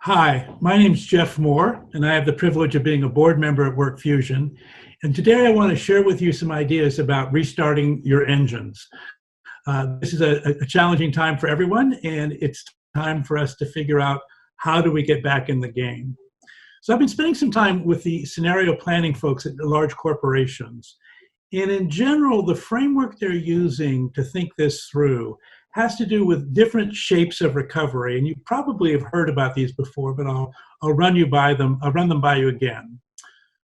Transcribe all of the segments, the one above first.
Hi, my name is Jeff Moore, and I have the privilege of being a board member at WorkFusion. And today I want to share with you some ideas about restarting your engines. This is a challenging time for everyone, and it's time for us to figure out how do we get back in the game. So I've been spending some time with the scenario planning folks at the large corporations. And in general, the framework they're using to think this through has to do with different shapes of recovery. And you probably have heard about these before, but I'll run you by them. I'll run them by you again.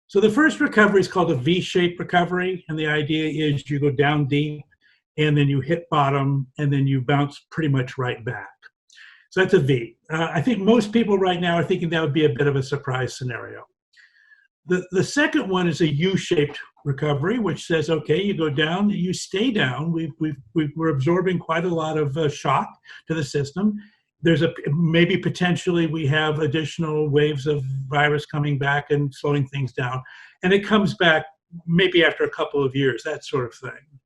So the first recovery is called a V-shaped recovery. And the idea is you go down deep and then you hit bottom and then you bounce pretty much right back. So that's a V. I think most people right now are thinking that would be a bit of a surprise scenario. The second one is a U-shaped recovery, which says, okay, you go down, you stay down. We're absorbing quite a lot of shock to the system. There's maybe potentially we have additional waves of virus coming back and slowing things down. And it comes back maybe after a couple of years, that sort of thing.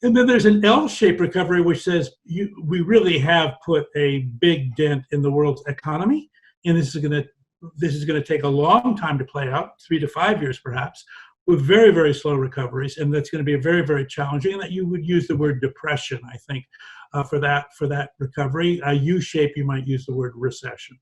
And then there's an L-shaped recovery, which says we really have put a big dent in the world's economy. And this is going to take a long time to play out, 3 to 5 years perhaps, with very, very slow recoveries, and that's going to be very, very challenging. And that you would use the word depression, I think, for that recovery. A U-shape, you might use the word recession.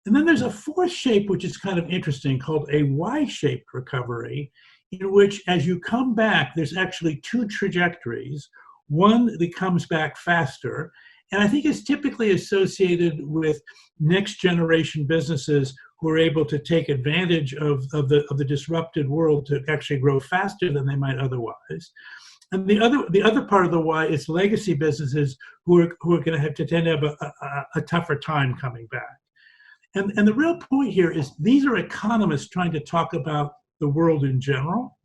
And then there's a fourth shape, which is kind of interesting, called a Y-shaped recovery, in which as you come back, there's actually two trajectories. One that comes back faster, and I think it's typically associated with next generation businesses who are able to take advantage of the disrupted world to actually grow faster than they might otherwise. And the other part of the Y is legacy businesses who are going to have to tend to have a tougher time coming back. And the real point here is these are economists trying to talk about the world in general,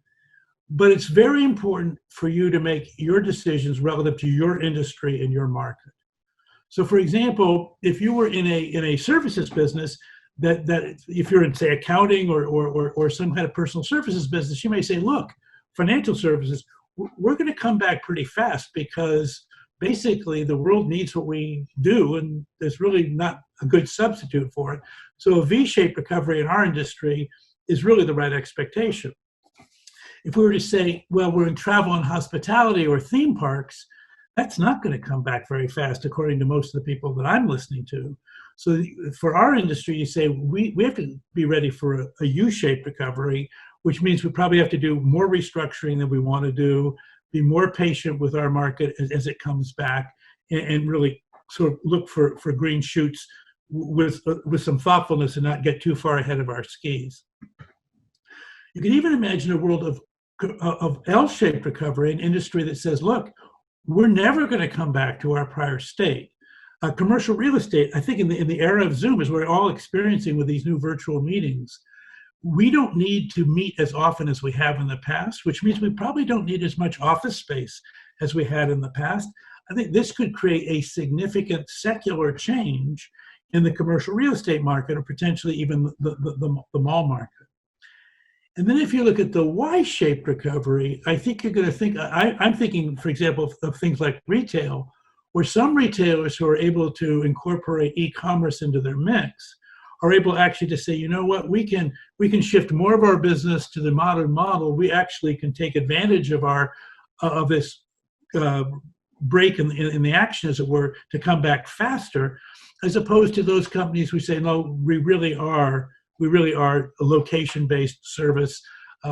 but it's very important for you to make your decisions relative to your industry and your market. So, for example, if you were in a services business, that if you're in, say, accounting or some kind of personal services business, you may say, look, financial services, we're going to come back pretty fast because basically the world needs what we do, and there's really not a good substitute for it. So a V-shaped recovery in our industry is really the right expectation. If we were to say, well, we're in travel and hospitality or theme parks, that's not going to come back very fast, according to most of the people that I'm listening to. So for our industry, you say we have to be ready for a U-shaped recovery, which means we probably have to do more restructuring than we want to do, be more patient with our market as it comes back, and really sort of look for green shoots with some thoughtfulness and not get too far ahead of our skis. You can even imagine a world of L-shaped recovery, an industry that says, look, we're never going to come back to our prior state. Commercial real estate, I think in the era of Zoom, as we're all experiencing with these new virtual meetings, we don't need to meet as often as we have in the past, which means we probably don't need as much office space as we had in the past. I think this could create a significant secular change in the commercial real estate market, or potentially even the mall market. And then if you look at the Y-shaped recovery, I think you're going to think, I'm thinking, for example, of things like retail, where some retailers who are able to incorporate e-commerce into their mix are able actually to say, you know what, we can shift more of our business to the modern model. We actually can take advantage of this break in the action, as it were, to come back faster, as opposed to those companies who say, no, we really are a location-based service.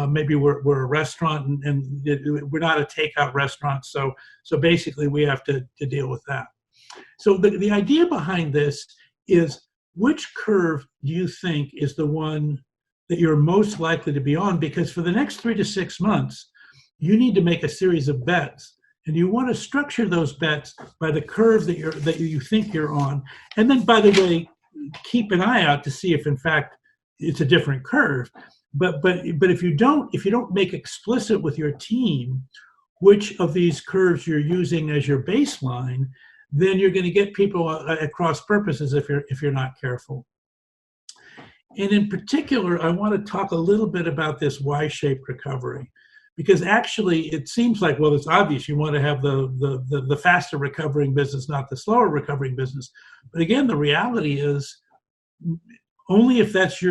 Maybe we're a restaurant and we're not a takeout restaurant. So basically we have to deal with that. So the idea behind this is, which curve do you think is the one that you're most likely to be on? Because for the next 3 to 6 months, you need to make a series of bets. And you want to structure those bets by the curve that you think you're on. And then, by the way, keep an eye out to see if in fact it's a different curve. But if you don't make explicit with your team which of these curves you're using as your baseline, then you're going to get people at cross purposes if you're not careful. And in particular, I want to talk a little bit about this Y-shaped recovery, because actually it seems like, well, it's obvious you want to have the faster recovering business, not the slower recovering business. But again, the reality is only if that's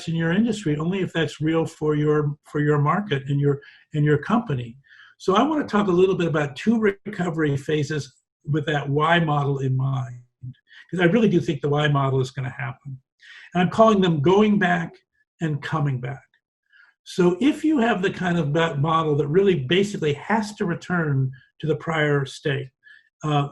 in your industry, only if that's real for your market and your company. So I want to talk a little bit about two recovery phases with that Y model in mind, because I really do think the Y model is going to happen. And I'm calling them going back and coming back. So if you have the kind of model that really basically has to return to the prior state,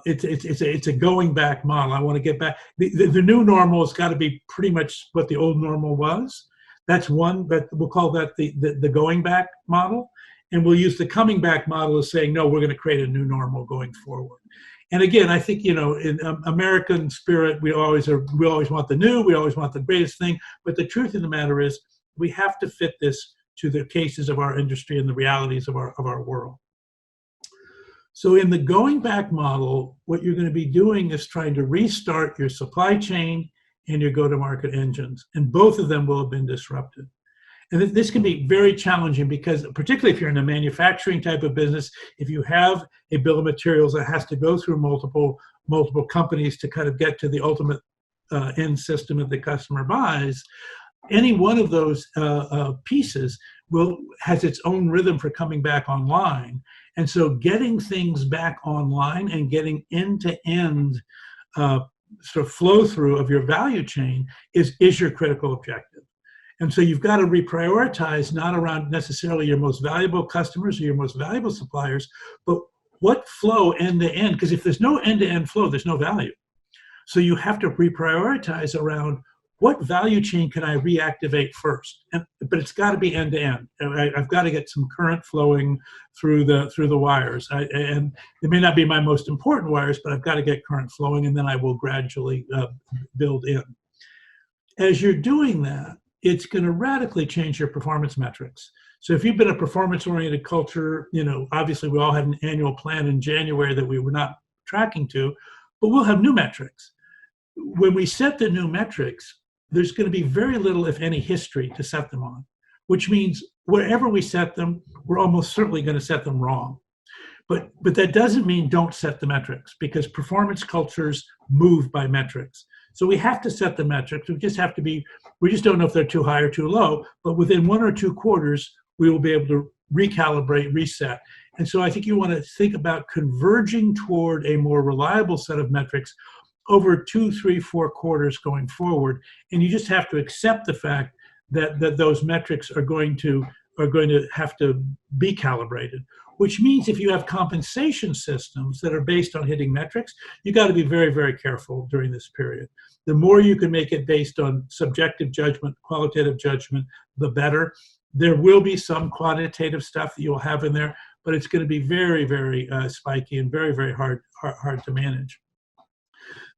it's a going back model. I want to get back. The new normal has got to be pretty much what the old normal was. That's one, but we'll call that the going back model. And we'll use the coming back model as saying, no, we're going to create a new normal going forward. And again, I think, in American spirit, we always want the new, we always want the greatest thing. But the truth of the matter is, we have to fit this to the cases of our industry and the realities of our world. So in the going back model, what you're going to be doing is trying to restart your supply chain and your go-to-market engines. And both of them will have been disrupted. And this can be very challenging because, particularly if you're in a manufacturing type of business, if you have a bill of materials that has to go through multiple companies to kind of get to the ultimate end system that the customer buys, any one of those pieces has its own rhythm for coming back online. And so getting things back online and getting end-to-end sort of flow through of your value chain is your critical objective. And so you've got to reprioritize, not around necessarily your most valuable customers or your most valuable suppliers, but what flow end-to-end, because if there's no end-to-end flow, there's no value. So you have to reprioritize around what value chain can I reactivate first? But it's got to be end-to-end. I've got to get some current flowing through the wires. And it may not be my most important wires, but I've got to get current flowing, and then I will gradually build in. As you're doing that, it's going to radically change your performance metrics. So if you've been a performance-oriented culture, obviously we all had an annual plan in January that we were not tracking to, but we'll have new metrics. When we set the new metrics, there's going to be very little, if any, history to set them on, which means wherever we set them, we're almost certainly going to set them wrong. But that doesn't mean don't set the metrics, because performance cultures move by metrics. So we have to set the metrics. We just don't know if they're too high or too low, but within 1 or 2 quarters, we will be able to recalibrate, reset. And so I think you want to think about converging toward a more reliable set of metrics over 2, 3, 4 quarters going forward. And you just have to accept the fact that those metrics are going to have to be calibrated, which means if you have compensation systems that are based on hitting metrics, you got to be very, very careful during this period. The more you can make it based on subjective judgment, qualitative judgment, the better. There will be some quantitative stuff that you'll have in there, but it's going to be very, very spiky and very, very hard to manage.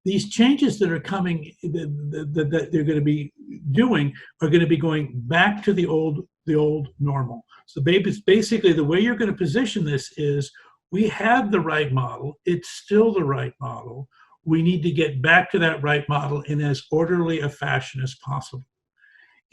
These changes that are coming, that they're going to be doing, are going to be going back to the old normal. So basically the way you're going to position this is, we had the right model, it's still the right model. We need to get back to that right model in as orderly a fashion as possible.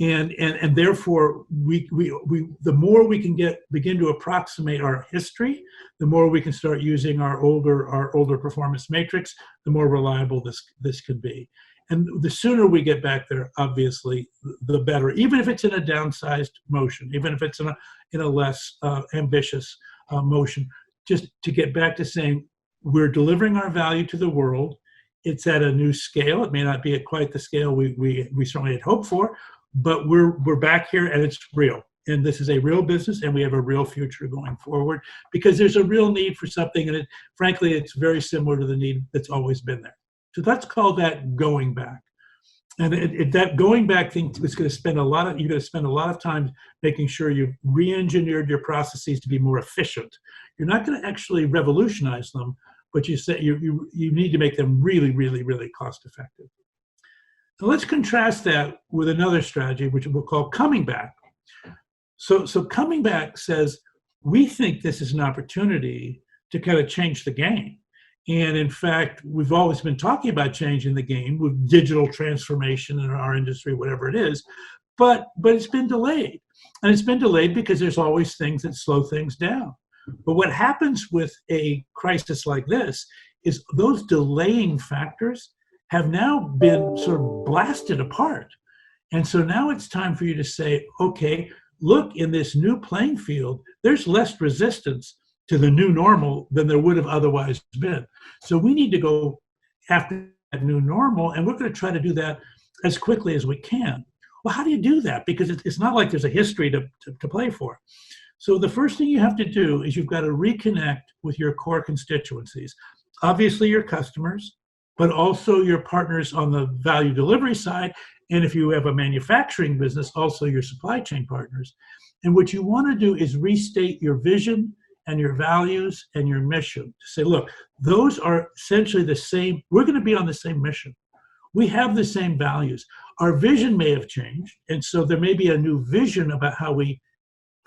And therefore, the more we can begin to approximate our history, the more we can start using our older performance matrix, the more reliable this could be. And the sooner we get back there, obviously, the better. Even if it's in a downsized motion, even if it's in a less ambitious motion, just to get back to saying we're delivering our value to the world. It's at a new scale. It may not be at quite the scale we certainly had hoped for, but we're back here and it's real. And this is a real business, and we have a real future going forward, because there's a real need for something, and frankly, it's very similar to the need that's always been there. So let's call that going back. And that going back thing is going to spend you're going to spend a lot of time making sure you've re-engineered your processes to be more efficient. You're not going to actually revolutionize them, but you need to make them really, really, really cost effective. Now let's contrast that with another strategy, which we'll call coming back. So coming back says, we think this is an opportunity to kind of change the game. And in fact, we've always been talking about changing the game with digital transformation in our industry, whatever it is, but it's been delayed. And it's been delayed because there's always things that slow things down. But what happens with a crisis like this is those delaying factors have now been sort of blasted apart. And so now it's time for you to say, okay, look, in this new playing field, there's less resistance to the new normal than there would have otherwise been. So we need to go after that new normal, and we're going to try to do that as quickly as we can. Well, how do you do that? Because it's not like there's a history to play for. So the first thing you have to do is you've got to reconnect with your core constituencies. Obviously, your customers, but also your partners on the value delivery side. And if you have a manufacturing business, also your supply chain partners. And what you want to do is restate your vision and your values and your mission to say, look, those are essentially the same. We're going to be on the same mission. We have the same values. Our vision may have changed. And so there may be a new vision about how we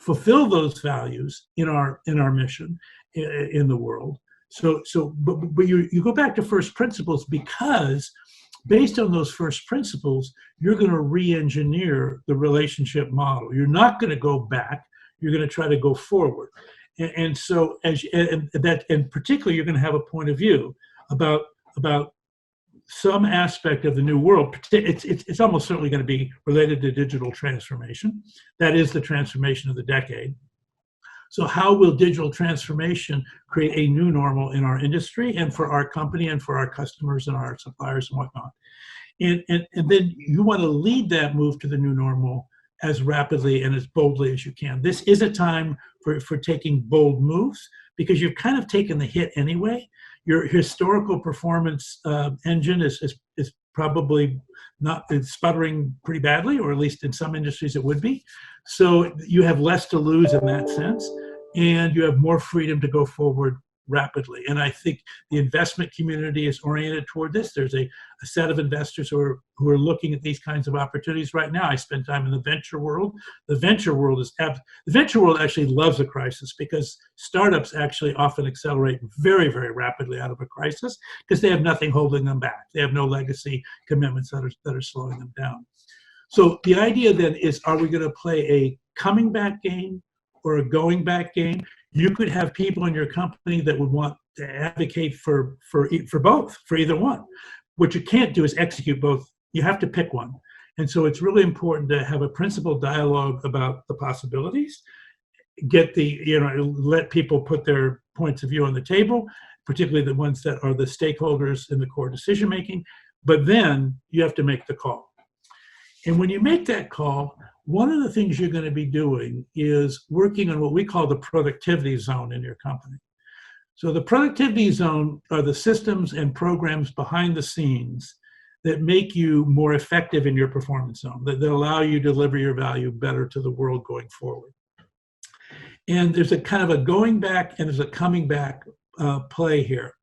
fulfill those values in our mission in the world. But you go back to first principles, because based on those first principles, you're going to re-engineer the relationship model. You're not going to go back. You're going to try to go forward. And so, and particularly, you're going to have a point of view about some aspect of the new world. It's almost certainly going to be related to digital transformation. That is the transformation of the decade. So how will digital transformation create a new normal in our industry and for our company and for our customers and our suppliers and whatnot? And then you want to lead that move to the new normal as rapidly and as boldly as you can. This is a time for taking bold moves, because you've kind of taken the hit anyway. Your historical performance engine is probably not, it's sputtering pretty badly, or at least in some industries it would be. So you have less to lose in that sense, and you have more freedom to go forward rapidly. And I think the investment community is oriented toward this. There's a set of investors who are looking at these kinds of opportunities right now. I spend time in the venture world. The venture world actually loves a crisis, because startups actually often accelerate very, very rapidly out of a crisis because they have nothing holding them back. They have no legacy commitments that are slowing them down. So the idea then is, are we going to play a coming back game or a going back game? You could have people in your company that would want to advocate for both, for either one. What you can't do is execute both. You have to pick one. And so it's really important to have a principled dialogue about the possibilities, let people put their points of view on the table, particularly the ones that are the stakeholders in the core decision making. But then you have to make the call. And when you make that call, one of the things you're going to be doing is working on what we call the productivity zone in your company. So the productivity zone are the systems and programs behind the scenes that make you more effective in your performance zone, that allow you to deliver your value better to the world going forward. And there's a kind of a going back and there's a coming back play here.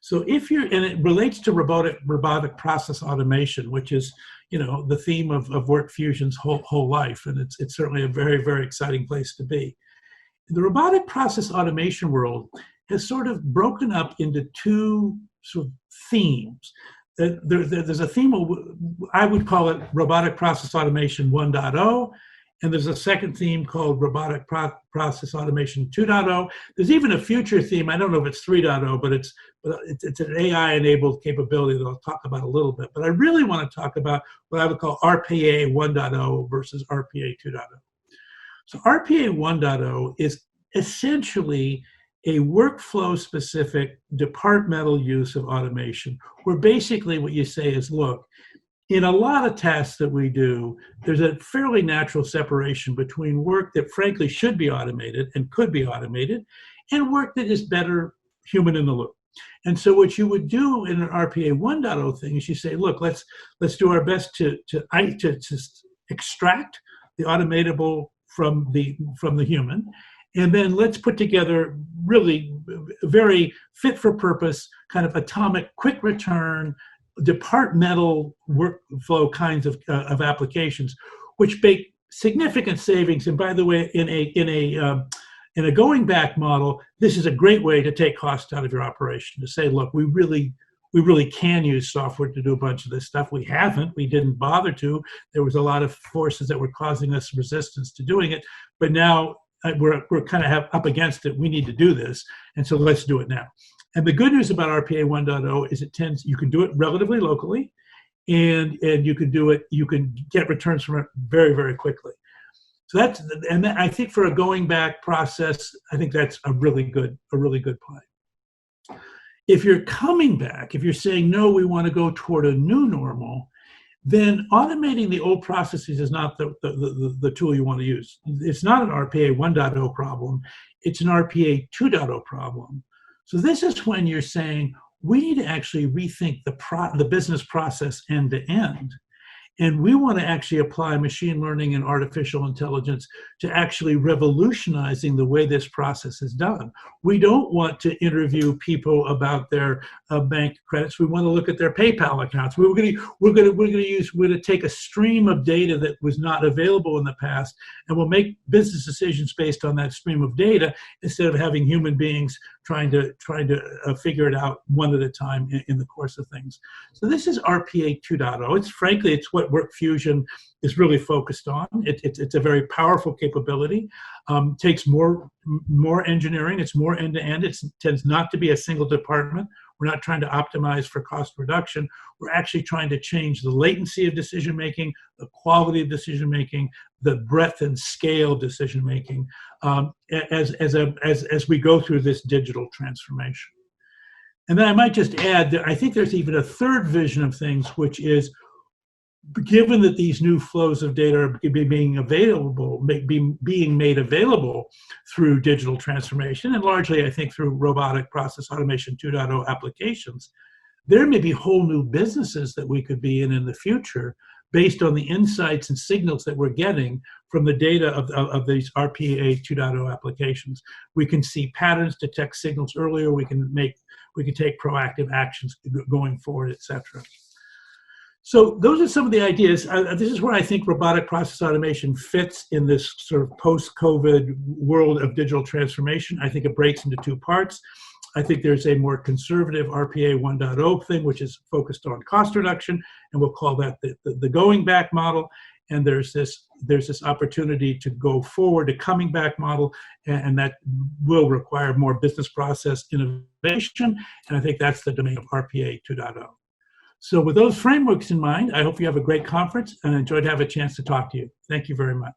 So and it relates to robotic process automation, which is, the theme of WorkFusion's whole life. And it's certainly a very, very exciting place to be. The robotic process automation world has sort of broken up into two sort of themes. There's a theme, I would call it robotic process automation 1.0, and there's a second theme called robotic process automation 2.0. There's even a future theme. I don't know if it's 3.0, but it's an AI-enabled capability that I'll talk about a little bit. But I really want to talk about what I would call RPA 1.0 versus RPA 2.0. So RPA 1.0 is essentially a workflow-specific departmental use of automation, where basically what you say is, look, in a lot of tasks that we do, there's a fairly natural separation between work that frankly should be automated and could be automated, and work that is better human in the loop. And so what you would do in an RPA 1.0 thing is you say, look, let's do our best to extract the automatable from the human, and then let's put together really very fit for purpose, kind of atomic, quick return, departmental workflow kinds of applications, which make significant savings. And by the way, in a going back model, this is a great way to take cost out of your operation, to say, look, we really can use software to do a bunch of this stuff. We didn't bother to. There was a lot of forces that were causing us resistance to doing it, but now we're kind of up against it. We need to do this, and so let's do it now. And the good news about RPA 1.0 is you can do it relatively locally, and you can get returns from it very, very quickly. So I think for a going back process, I think that's a really good play. If you're coming back, if you're saying, no, we want to go toward a new normal, then automating the old processes is not the tool you want to use. It's not an RPA 1.0 problem, it's an RPA 2.0 problem. So this is when you're saying, we need to actually rethink the business process end to end. And we want to actually apply machine learning and artificial intelligence to actually revolutionizing the way this process is done. We don't want to interview people about their bank credits. We want to look at their PayPal accounts. We're going to take a stream of data that was not available in the past, and we'll make business decisions based on that stream of data instead of having human beings trying to figure it out one at a time in the course of things. So this is RPA 2.0. Frankly, it's what WorkFusion is really focused on. It's a very powerful capability. Takes more engineering. It's more end-to-end. It tends not to be a single department. We're not trying to optimize for cost reduction. We're actually trying to change the latency of decision-making, the quality of decision-making, the breadth and scale of decision-making as we go through this digital transformation. And then I might just add that I think there's even a third vision of things, which is, given that these new flows of data are being made available through digital transformation, and largely, I think, through robotic process automation 2.0 applications, there may be whole new businesses that we could be in the future based on the insights and signals that we're getting from the data of these RPA 2.0 applications. We can see patterns, detect signals earlier. We can take proactive actions going forward, et cetera. So those are some of the ideas. This is where I think robotic process automation fits in this sort of post-COVID world of digital transformation. I think it breaks into two parts. I think there's a more conservative RPA 1.0 thing, which is focused on cost reduction, and we'll call that the going back model. And there's this opportunity to go forward, a coming back model, and that will require more business process innovation. And I think that's the domain of RPA 2.0. So with those frameworks in mind, I hope you have a great conference and enjoyed having a chance to talk to you. Thank you very much.